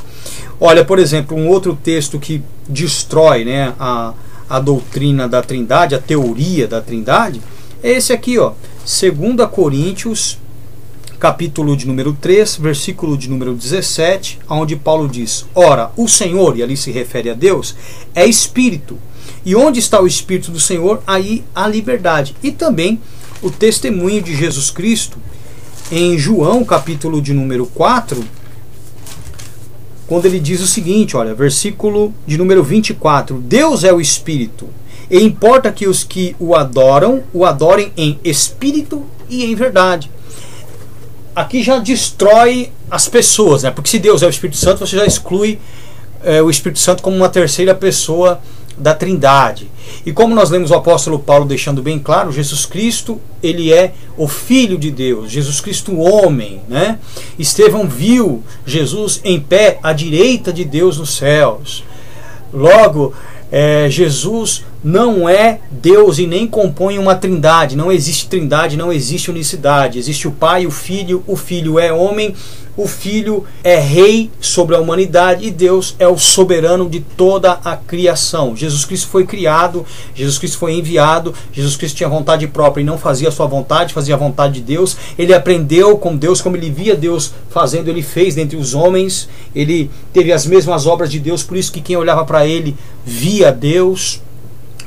Olha, por exemplo, um outro texto que destrói, né, a doutrina da Trindade, a teoria da Trindade, é esse aqui, ó, 2 Coríntios, capítulo de número 3, versículo de número 17, onde Paulo diz: ora, o Senhor, e ali se refere a Deus, é Espírito, e onde está o Espírito do Senhor, aí há liberdade. E também o testemunho de Jesus Cristo, em João, capítulo de número 4, quando ele diz o seguinte, olha, versículo de número 24, Deus é o Espírito, e importa que os que o adorem em espírito e em verdade. Aqui já destrói as pessoas, né? Porque se Deus é o Espírito Santo, você já exclui o Espírito Santo como uma terceira pessoa da Trindade. E como nós lemos o apóstolo Paulo deixando bem claro, Jesus Cristo, ele é o Filho de Deus, Jesus Cristo homem, né? Estevão viu Jesus em pé à direita de Deus nos céus. Logo, Jesus não é Deus e nem compõe uma trindade. Não existe trindade, não existe unicidade. Existe o Pai, o Filho é homem, o Filho é rei sobre a humanidade e Deus é o soberano de toda a criação. Jesus Cristo foi criado, Jesus Cristo foi enviado, Jesus Cristo tinha vontade própria e não fazia a sua vontade, fazia a vontade de Deus. Ele aprendeu com Deus, como ele via Deus fazendo, ele fez dentre os homens. Ele teve as mesmas obras de Deus, por isso que quem olhava para ele via Deus,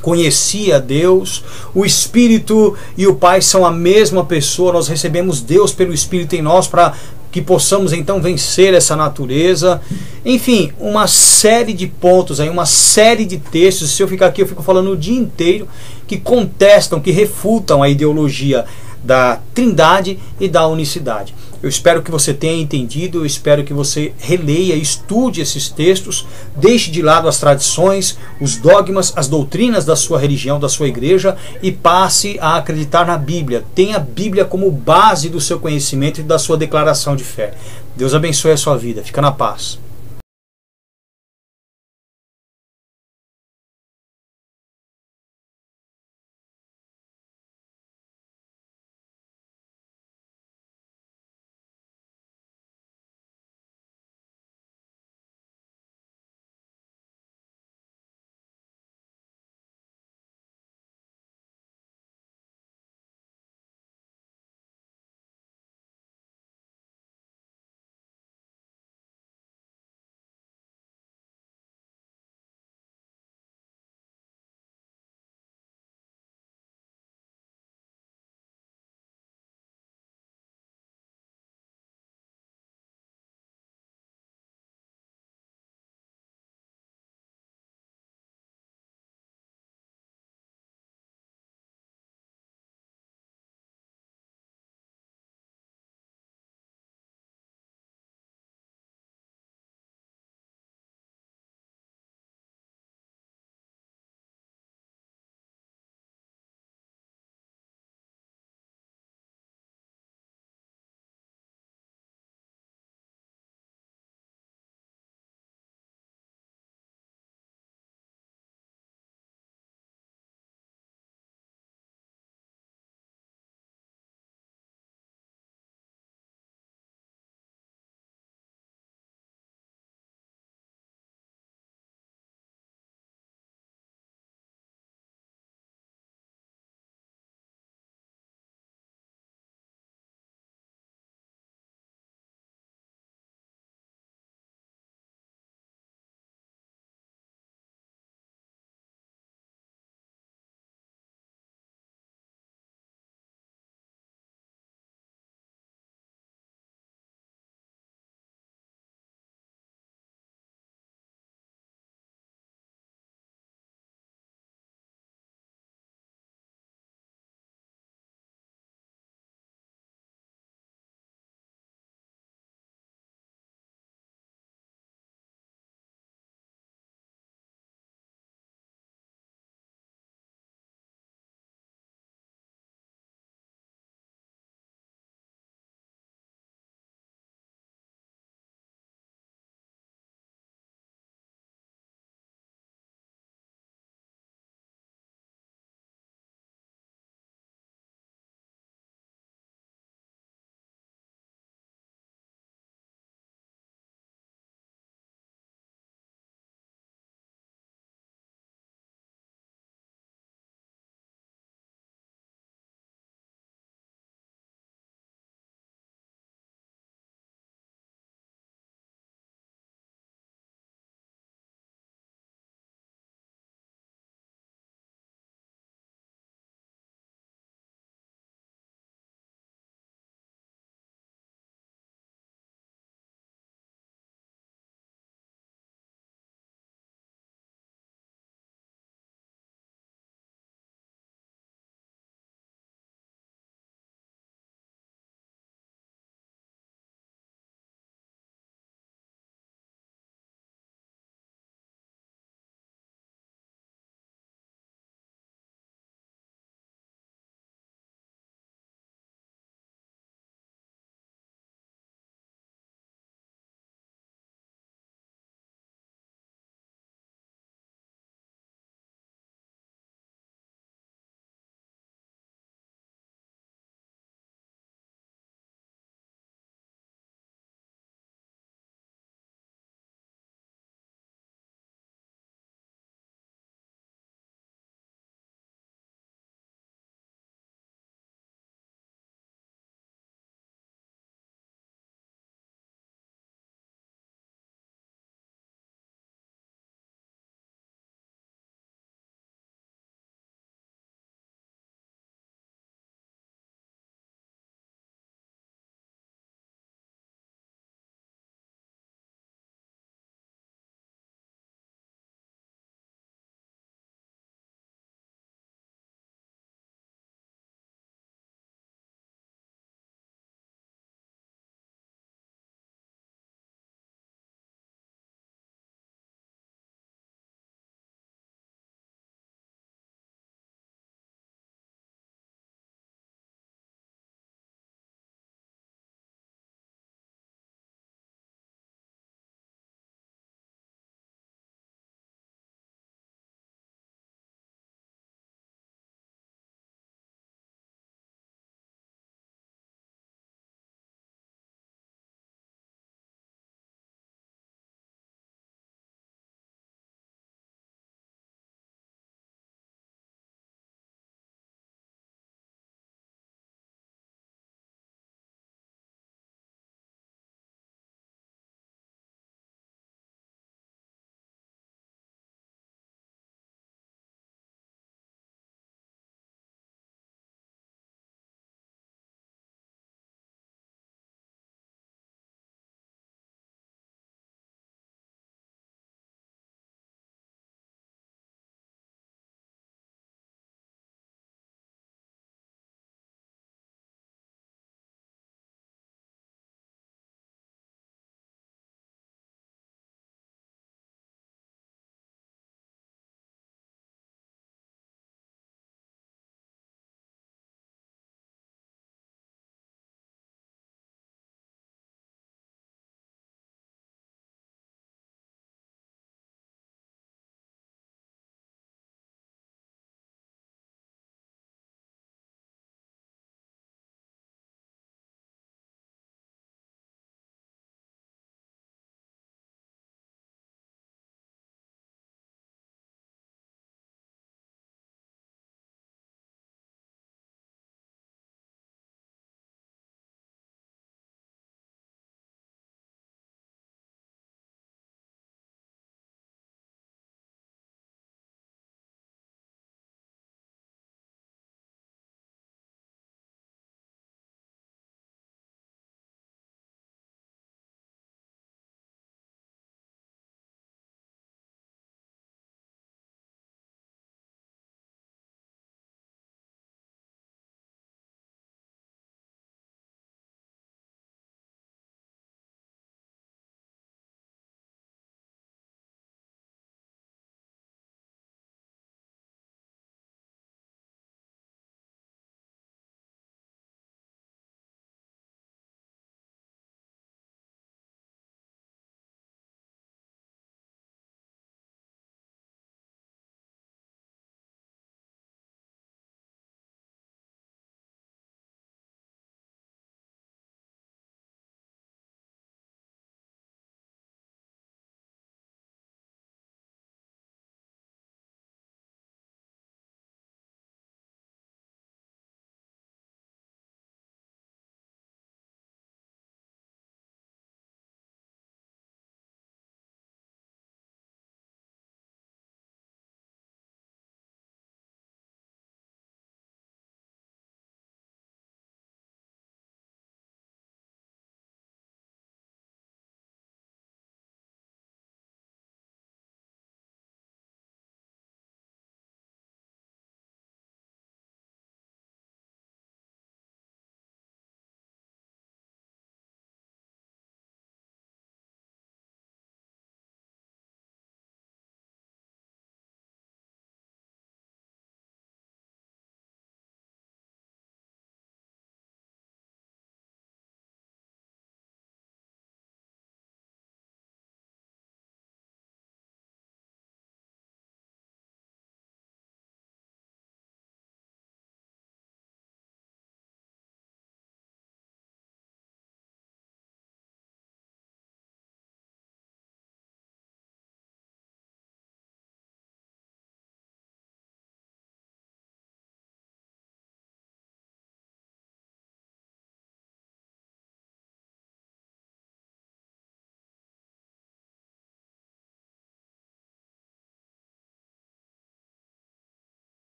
conhecia Deus. O Espírito e o Pai são a mesma pessoa. Nós recebemos Deus pelo Espírito em nós para que possamos então vencer essa natureza. Enfim, uma série de pontos aí, uma série de textos. Se eu ficar aqui, eu fico falando o dia inteiro, que contestam, que refutam a ideologia da Trindade e da unicidade. Eu espero que você tenha entendido, eu espero que você releia, estude esses textos, deixe de lado as tradições, os dogmas, as doutrinas da sua religião, da sua igreja e passe a acreditar na Bíblia. Tenha a Bíblia como base do seu conhecimento e da sua declaração de fé. Deus abençoe a sua vida. Fica na paz.